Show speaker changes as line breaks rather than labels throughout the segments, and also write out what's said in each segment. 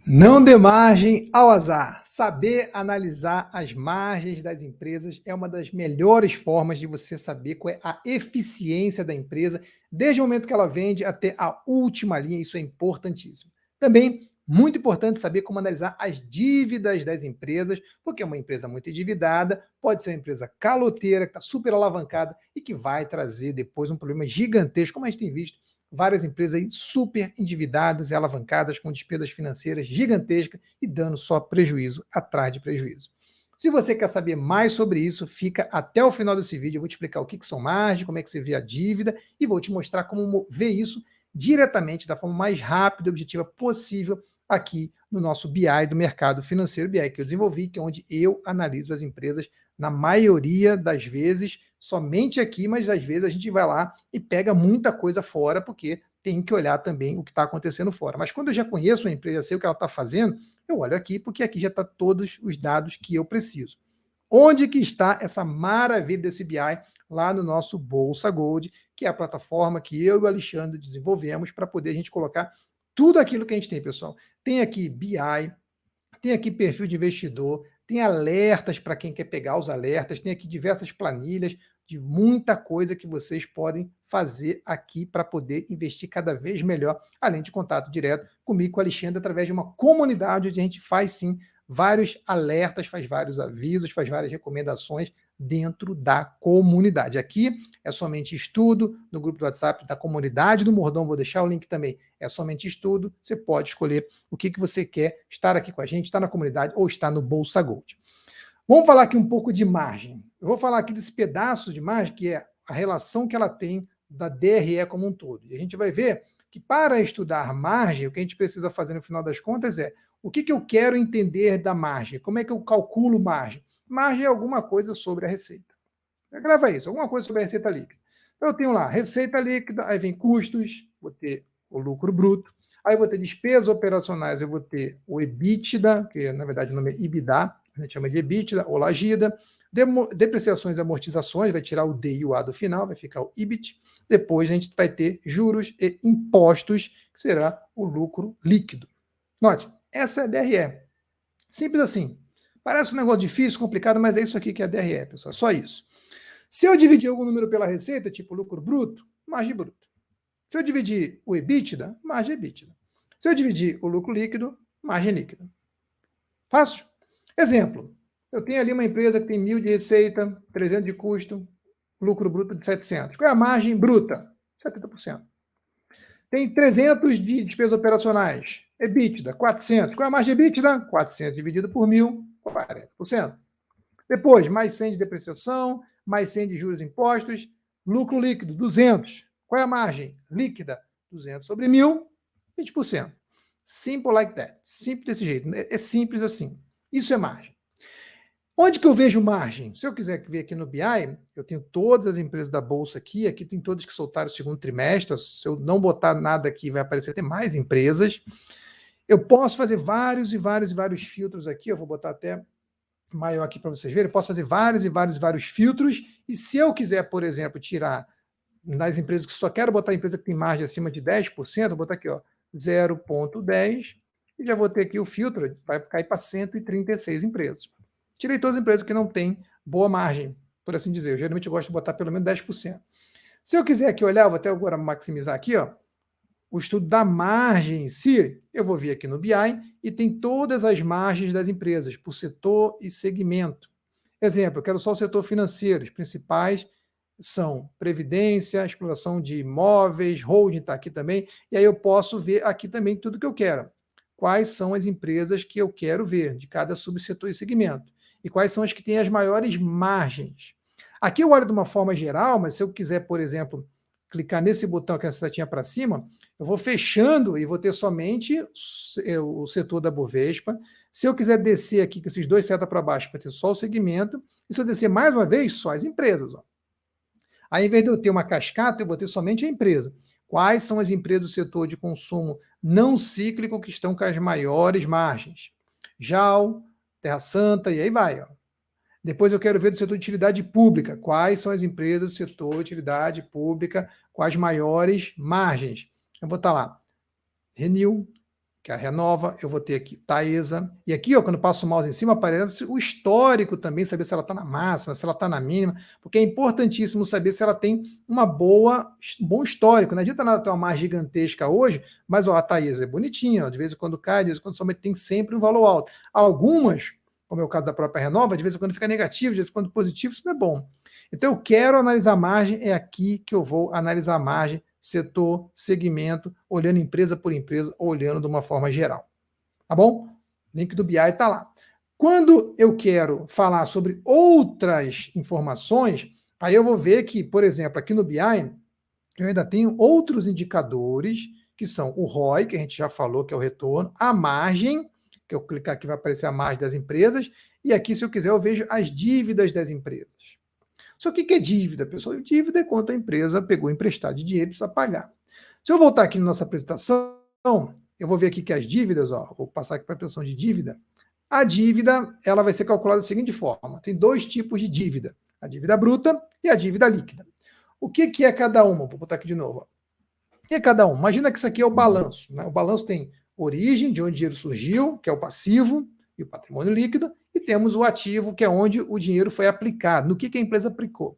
Não dê margem ao azar. Saber analisar as margens das empresas é uma das melhores formas de você saber qual é a eficiência da empresa, desde o momento que ela vende até a última linha. Isso é importantíssimo. Também, muito importante saber como analisar as dívidas das empresas, porque uma empresa muito endividada pode ser uma empresa caloteira, que está super alavancada e que vai trazer depois um problema gigantesco, como a gente tem visto várias empresas aí super endividadas e alavancadas com despesas financeiras gigantescas e dando só prejuízo atrás de prejuízo. Se você quer saber mais sobre isso, fica até o final desse vídeo. Eu vou te explicar o que são margens, como é que você vê a dívida e vou te mostrar como ver isso diretamente, da forma mais rápida e objetiva possível aqui no nosso BI do mercado financeiro, BI que eu desenvolvi, que é onde eu analiso as empresas na maioria das vezes, somente aqui, mas às vezes a gente vai lá e pega muita coisa fora, porque tem que olhar também o que está acontecendo fora. Mas quando eu já conheço a empresa, sei o que ela está fazendo, eu olho aqui, porque aqui já está todos os dados que eu preciso. Onde que está essa maravilha desse BI? Lá no nosso Bolsa Gold, que é a plataforma que eu e o Alexandre desenvolvemos para poder a gente colocar tudo aquilo que a gente tem, pessoal. Tem aqui BI, tem aqui perfil de investidor, tem alertas para quem quer pegar os alertas, tem aqui diversas planilhas de muita coisa que vocês podem fazer aqui para poder investir cada vez melhor, além de contato direto comigo e com o Alexandre, através de uma comunidade onde a gente faz sim vários alertas, faz vários avisos, faz várias recomendações dentro da comunidade. Aqui é somente estudo no grupo do WhatsApp da comunidade do Mordão, vou deixar o link também. É somente estudo, você pode escolher o que você quer, estar aqui com a gente, estar na comunidade ou estar no Bolsa Gold. Vamos falar aqui um pouco de margem. Eu vou falar aqui desse pedaço de margem, que é a relação que ela tem da DRE como um todo. E a gente vai ver que para estudar margem, o que a gente precisa fazer no final das contas é o que eu quero entender da margem, como é que eu calculo margem. Margem é alguma coisa sobre a receita. Grava isso, alguma coisa sobre a receita líquida. Então, eu tenho lá receita líquida, aí vem custos, vou ter o lucro bruto, aí vou ter despesas operacionais, eu vou ter o EBITDA, que na verdade o nome é EBITDA, a gente chama de EBITDA ou lagida, depreciações e amortizações, vai tirar o D e o A do final, vai ficar o EBIT. Depois a gente vai ter juros e impostos, que será o lucro líquido. Note, essa é a DRE. Simples assim. Parece um negócio difícil, complicado, mas é isso aqui que é a DRE, pessoal. É só isso. Se eu dividir algum número pela receita, tipo lucro bruto, margem bruta. Se eu dividir o EBITDA, margem EBITDA. Se eu dividir o lucro líquido, margem líquida. Fácil? Exemplo. Eu tenho ali uma empresa que tem 1.000 de receita, 300 de custo, lucro bruto de 700. Qual é a margem bruta? 70%. Tem 300 de despesas operacionais. EBITDA, 400. Qual é a margem EBITDA? 400 dividido por 1.000, 40%. Depois, mais 100 de depreciação, mais 100 de juros e impostos, lucro líquido, 200. Qual é a margem líquida? 200 sobre 1.000, 20%. Simple like that. Simples desse jeito. É simples assim. Isso é margem. Onde que eu vejo margem? Se eu quiser ver aqui no BI, eu tenho todas as empresas da Bolsa aqui tem todas que soltaram o segundo trimestre. Se eu não botar nada aqui, vai aparecer até mais empresas. Eu posso fazer vários e vários e vários filtros aqui, eu vou botar até maior aqui para vocês verem, eu posso fazer vários e vários e vários filtros, e se eu quiser, por exemplo, tirar nas empresas que só quero botar a empresa que tem margem acima de 10%, vou botar aqui, ó, 0,10, e já vou ter aqui o filtro, vai cair para 136 empresas. Tirei todas as empresas que não têm boa margem, por assim dizer. Eu geralmente gosto de botar pelo menos 10%. Se eu quiser aqui olhar, vou até agora maximizar aqui, ó, o estudo da margem em si, eu vou vir aqui no BI e tem todas as margens das empresas, por setor e segmento. Exemplo, eu quero só o setor financeiro. Os principais são previdência, exploração de imóveis, holding está aqui também, e aí eu posso ver aqui também tudo que eu quero. Quais são as empresas que eu quero ver, de cada subsetor e segmento. E quais são as que têm as maiores margens. Aqui eu olho de uma forma geral, mas se eu quiser, por exemplo, clicar nesse botão que é essa setinha para cima, eu vou fechando e vou ter somente o setor da Bovespa. Se eu quiser descer aqui com esses dois setas para baixo, vai ter só o segmento. E se eu descer mais uma vez, só as empresas. Ó. Aí, em vez de eu ter uma cascata, eu vou ter somente a empresa. Quais são as empresas do setor de consumo não cíclico que estão com as maiores margens? JAL, Terra Santa, e aí vai. Ó. Depois eu quero ver do setor de utilidade pública. Quais são as empresas do setor de utilidade pública com as maiores margens? Eu vou botar lá. Renew, que é a Renova, eu vou ter aqui Taesa, e aqui, ó, quando eu passo o mouse em cima, aparece o histórico também, saber se ela está na máxima, se ela está na mínima, porque é importantíssimo saber se ela tem um bom histórico. Não adianta nada ter uma margem gigantesca hoje, mas ó, a Taesa é bonitinha, ó, de vez em quando cai, de vez em quando somente tem sempre um valor alto. Algumas, como é o caso da própria Renova, de vez em quando fica negativo, de vez em quando positivo, isso não é bom. Então eu quero analisar a margem, é aqui que eu vou analisar a margem, setor, segmento, olhando empresa por empresa, olhando de uma forma geral. Tá bom? Link do BI está lá. Quando eu quero falar sobre outras informações, aí eu vou ver que, por exemplo, aqui no BI, eu ainda tenho outros indicadores, que são o ROI, que a gente já falou, que é o retorno, a margem, que eu clicar aqui vai aparecer a margem das empresas, e aqui, se eu quiser, eu vejo as dívidas das empresas. Só que o que é dívida, pessoal? Dívida é quanto a empresa pegou emprestado de dinheiro e precisa pagar. Se eu voltar aqui na nossa apresentação, eu vou ver aqui que as dívidas, ó, vou passar aqui para a apresentação de dívida. A dívida, ela vai ser calculada da seguinte forma: tem dois tipos de dívida, a dívida bruta e a dívida líquida. O que é cada uma? Vou botar aqui de novo. O que é cada uma? Imagina que isso aqui é o balanço, né? O balanço tem origem, de onde o dinheiro surgiu, que é o passivo, e o patrimônio líquido, e temos o ativo, que é onde o dinheiro foi aplicado, no que a empresa aplicou.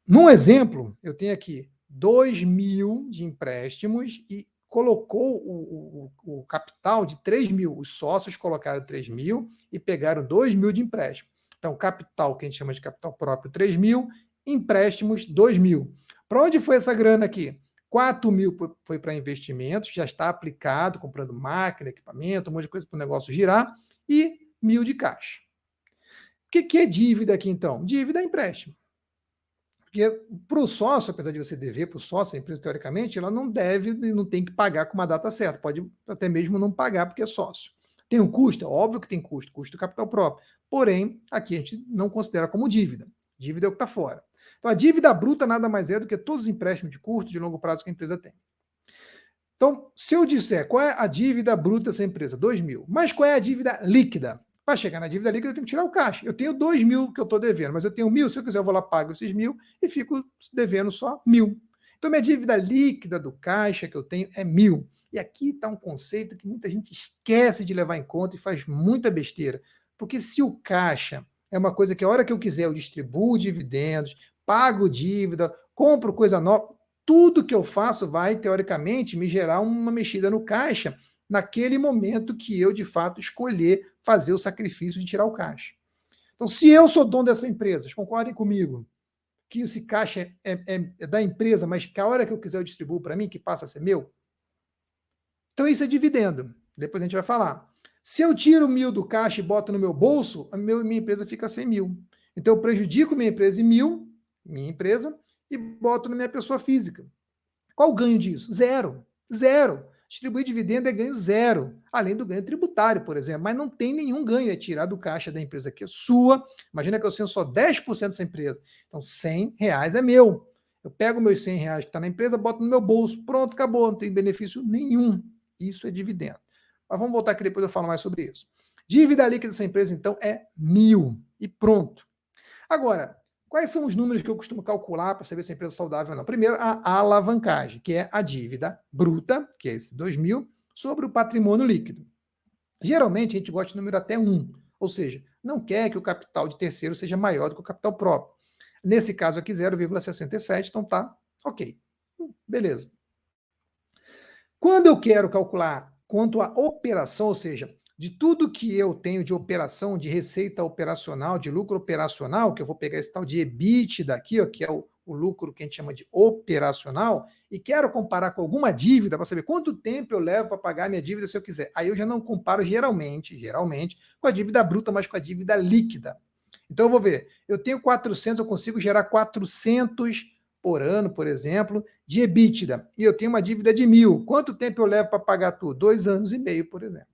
Num exemplo, eu tenho aqui 2.000 de empréstimos e colocou o capital de 3.000. Os sócios colocaram 3.000 e pegaram 2.000 de empréstimo. Então, capital, que a gente chama de capital próprio, 3.000, empréstimos, 2.000. Para onde foi essa grana aqui? 4.000 foi para investimentos, já está aplicado, comprando máquina, equipamento, um monte de coisa para o negócio girar, e 1.000 de caixa. O que é dívida aqui, então? Dívida é empréstimo. Porque para o sócio, apesar de você dever para o sócio, a empresa, teoricamente, ela não deve e não tem que pagar com uma data certa. Pode até mesmo não pagar porque é sócio. Tem um custo? Óbvio que tem custo, custo do capital próprio. Porém, aqui a gente não considera como dívida. Dívida é o que está fora. Então, a dívida bruta nada mais é do que todos os empréstimos de curto e de longo prazo que a empresa tem. Então, se eu disser qual é a dívida bruta dessa empresa, 2.000, mas qual é a dívida líquida? Para chegar na dívida líquida, eu tenho que tirar o caixa. Eu tenho 2.000 que eu estou devendo, mas eu tenho 1.000. Se eu quiser, eu vou lá, pago esses 1.000 e fico devendo só 1.000. Então, minha dívida líquida do caixa que eu tenho é 1.000. E aqui está um conceito que muita gente esquece de levar em conta e faz muita besteira. Porque se o caixa é uma coisa que a hora que eu quiser eu distribuo dividendos, pago dívida, compro coisa nova, tudo que eu faço vai, teoricamente, me gerar uma mexida no caixa naquele momento que eu, de fato, escolher fazer o sacrifício de tirar o caixa. Então, se eu sou dono dessa empresa, vocês concordem comigo que esse caixa é da empresa, mas que a hora que eu quiser eu distribuo para mim, que passa a ser meu? Então, isso é dividendo. Depois a gente vai falar. Se eu tiro 1.000 do caixa e boto no meu bolso, minha empresa fica sem 1.000. Então, eu prejudico minha empresa em 1.000, minha empresa, e boto na minha pessoa física. Qual o ganho disso? Zero. Zero. Distribuir dividendo é ganho zero, além do ganho tributário, por exemplo, mas não tem nenhum ganho, é tirar do caixa da empresa que é sua. Imagina que eu tenho só 10% dessa empresa, então R$100 é meu. Eu pego meus R$100 que está na empresa, boto no meu bolso, pronto, acabou, não tem benefício nenhum. Isso é dividendo. Mas vamos voltar aqui, depois eu falo mais sobre isso. Dívida líquida dessa empresa, então, é 1.000 e pronto. Agora, quais são os números que eu costumo calcular para saber se a empresa é saudável ou não? Primeiro, a alavancagem, que é a dívida bruta, que é esse 2.000, sobre o patrimônio líquido. Geralmente, a gente gosta de número até 1, ou seja, não quer que o capital de terceiro seja maior do que o capital próprio. Nesse caso aqui, 0,67, então tá ok. Beleza. Quando eu quero calcular quanto à operação, ou seja, de tudo que eu tenho de operação, de receita operacional, de lucro operacional, que eu vou pegar esse tal de EBITDA aqui, ó, que é o lucro que a gente chama de operacional, e quero comparar com alguma dívida para saber quanto tempo eu levo para pagar minha dívida se eu quiser. Aí eu já não comparo geralmente, com a dívida bruta, mas com a dívida líquida. Então eu vou ver, eu tenho 400, eu consigo gerar 400 por ano, por exemplo, de EBITDA, e eu tenho uma dívida de 1.000. Quanto tempo eu levo para pagar tudo? 2 anos e meio, por exemplo.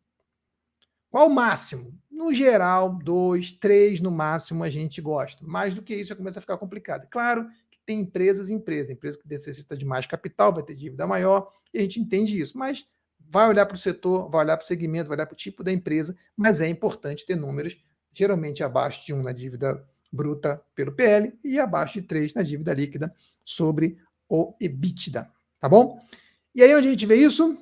Qual o máximo? No geral, 2, 3 no máximo a gente gosta. Mais do que isso, já começa a ficar complicado. Claro que tem empresas que necessitam de mais capital, vai ter dívida maior, e a gente entende isso, mas vai olhar para o setor, vai olhar para o segmento, vai olhar para o tipo da empresa, mas é importante ter números geralmente abaixo de 1 na dívida bruta pelo PL e abaixo de 3 na dívida líquida sobre o EBITDA, tá bom? E aí onde a gente vê isso?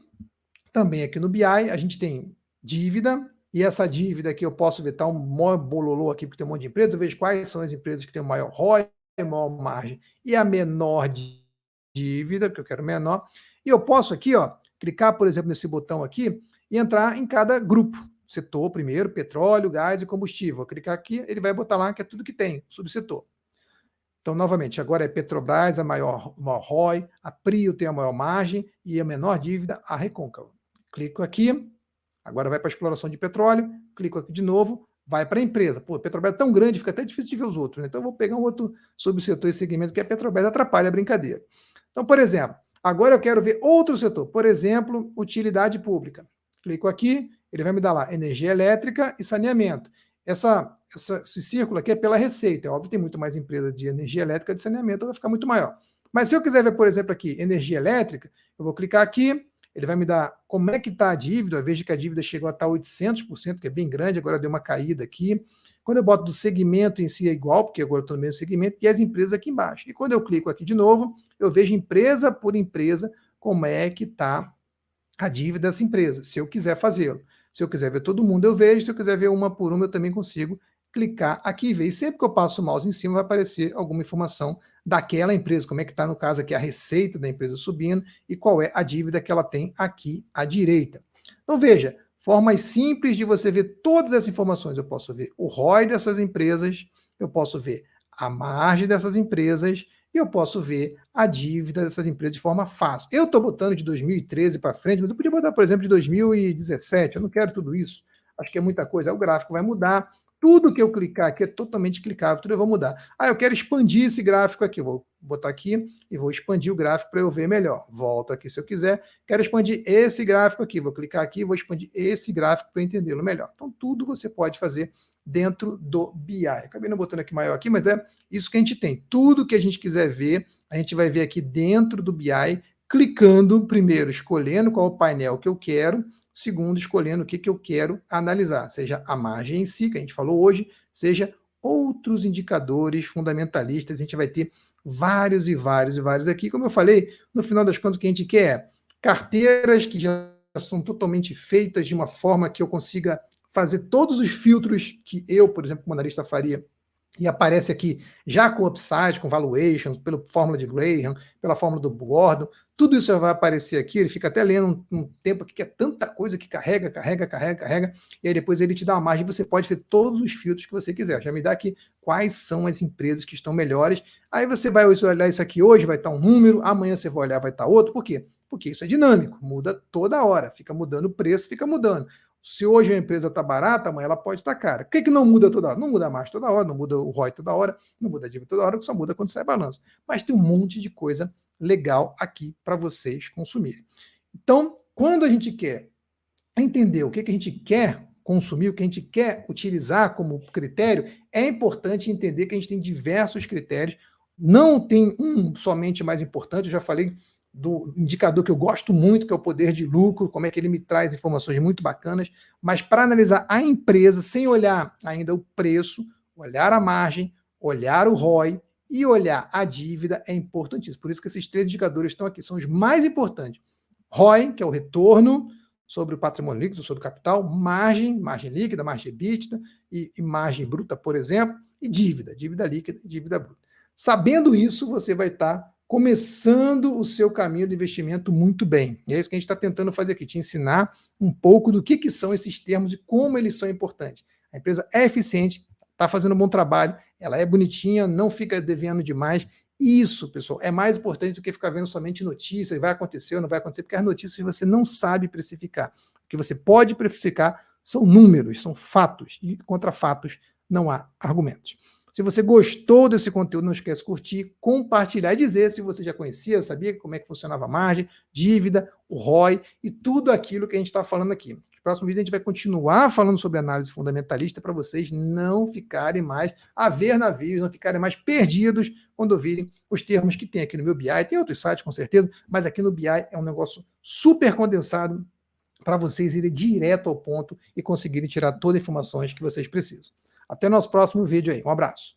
Também aqui no BI a gente tem dívida, e essa dívida aqui eu posso ver, tá um maior bololô aqui, porque tem um monte de empresas, eu vejo quais são as empresas que têm o maior ROI, a maior margem e a menor dívida, porque eu quero menor, e eu posso aqui, ó, clicar, por exemplo, nesse botão aqui e entrar em cada grupo. Setor primeiro, petróleo, gás e combustível. Vou clicar aqui, ele vai botar lá que é tudo que tem, subsetor. Então, novamente, agora é Petrobras, a maior ROI, a Prio tem a maior margem e a menor dívida, a Recôncavo. Clico aqui, agora vai para a exploração de petróleo, clico aqui de novo, vai para a empresa. Pô, a Petrobras é tão grande, fica até difícil de ver os outros, né? Então eu vou pegar um outro subsetor e segmento que é a Petrobras, atrapalha a brincadeira. Então, por exemplo, agora eu quero ver outro setor, por exemplo, utilidade pública. Clico aqui, ele vai me dar lá energia elétrica e saneamento. Esse círculo aqui é pela receita. É óbvio, tem muito mais empresa de energia elétrica e de saneamento, vai ficar muito maior. Mas se eu quiser ver, por exemplo, aqui, energia elétrica, eu vou clicar aqui, ele vai me dar como é que está a dívida. Eu vejo que a dívida chegou a estar 800%, que é bem grande, agora deu uma caída aqui. Quando eu boto do segmento em si é igual, porque agora eu estou no mesmo segmento, e as empresas aqui embaixo. E quando eu clico aqui de novo, eu vejo empresa por empresa como é que está a dívida dessa empresa, se eu quiser fazê-lo. Se eu quiser ver todo mundo, eu vejo. Se eu quiser ver uma por uma, eu também consigo clicar aqui e ver. E sempre que eu passo o mouse em cima, vai aparecer alguma informação daquela empresa, como é que está, no caso aqui, a receita da empresa subindo e qual é a dívida que ela tem aqui à direita. Então, veja, formas simples de você ver todas essas informações. Eu posso ver o ROI dessas empresas, eu posso ver a margem dessas empresas, e eu posso ver a dívida dessas empresas de forma fácil. Eu estou botando de 2013 para frente, mas eu podia botar, por exemplo, de 2017. Eu não quero tudo isso. Acho que é muita coisa. Aí o gráfico vai mudar. Tudo que eu clicar aqui é totalmente clicável, tudo eu vou mudar. Ah, eu quero expandir esse gráfico aqui. Eu vou botar aqui e vou expandir o gráfico para eu ver melhor. Volto aqui se eu quiser. Quero expandir esse gráfico aqui. Vou clicar aqui e vou expandir esse gráfico para entendê-lo melhor. Então, tudo você pode fazer dentro do BI. Acabei não botando aqui maior aqui, mas é isso que a gente tem. Tudo que a gente quiser ver, a gente vai ver aqui dentro do BI, clicando, primeiro, escolhendo qual o painel que eu quero, segundo, escolhendo o que eu quero analisar, seja a margem em si, que a gente falou hoje, seja outros indicadores fundamentalistas. A gente vai ter vários e vários e vários aqui. Como eu falei, no final das contas, o que a gente quer é carteiras que já são totalmente feitas de uma forma que eu consiga fazer todos os filtros que eu, por exemplo, como analista faria, e aparece aqui já com upside, com valuations, pela fórmula de Graham, pela fórmula do Gordon, tudo isso vai aparecer aqui. Ele fica até lendo um tempo aqui, que é tanta coisa que carrega, e aí depois ele te dá uma margem e você pode ver todos os filtros que você quiser. Já me dá aqui quais são as empresas que estão melhores. Aí você vai olhar isso aqui hoje, vai estar um número, amanhã você vai olhar, vai estar outro. Por quê? Porque isso é dinâmico, muda toda hora, fica mudando o preço, fica mudando. Se hoje a empresa está barata, amanhã ela pode estar cara. O que não muda toda hora? Não muda mais toda hora, não muda o ROI toda hora, não muda a dívida toda hora, só muda quando sai balanço. Mas tem um monte de coisa legal aqui para vocês consumirem. Então, quando a gente quer entender o que a gente quer consumir, o que a gente quer utilizar como critério, é importante entender que a gente tem diversos critérios, não tem um somente mais importante. Eu já falei do indicador que eu gosto muito, que é o poder de lucro, como é que ele me traz informações muito bacanas, mas para analisar a empresa, sem olhar ainda o preço, olhar a margem, olhar o ROI e olhar a dívida é importantíssimo. Por isso que esses três indicadores estão aqui, são os mais importantes. ROI, que é o retorno sobre o patrimônio líquido, sobre o capital, margem líquida, margem EBITDA e margem bruta, por exemplo, e dívida líquida e dívida bruta. Sabendo isso, você vai estar começando o seu caminho de investimento muito bem. E é isso que a gente está tentando fazer aqui, te ensinar um pouco do que são esses termos e como eles são importantes. A empresa é eficiente, está fazendo um bom trabalho, ela é bonitinha, não fica devendo demais. Isso, pessoal, é mais importante do que ficar vendo somente notícias, vai acontecer ou não vai acontecer, porque as notícias você não sabe precificar. O que você pode precificar são números, são fatos, e contra fatos não há argumentos. Se você gostou desse conteúdo, não esquece de curtir, compartilhar e dizer se você já conhecia, sabia como é que funcionava a margem, dívida, o ROI e tudo aquilo que a gente está falando aqui. No próximo vídeo a gente vai continuar falando sobre análise fundamentalista para vocês não ficarem mais a ver navios, não ficarem mais perdidos quando ouvirem os termos que tem aqui no meu BI. Tem outros sites com certeza, mas aqui no BI é um negócio super condensado para vocês irem direto ao ponto e conseguirem tirar todas as informações que vocês precisam. Até o nosso próximo vídeo aí. Um abraço.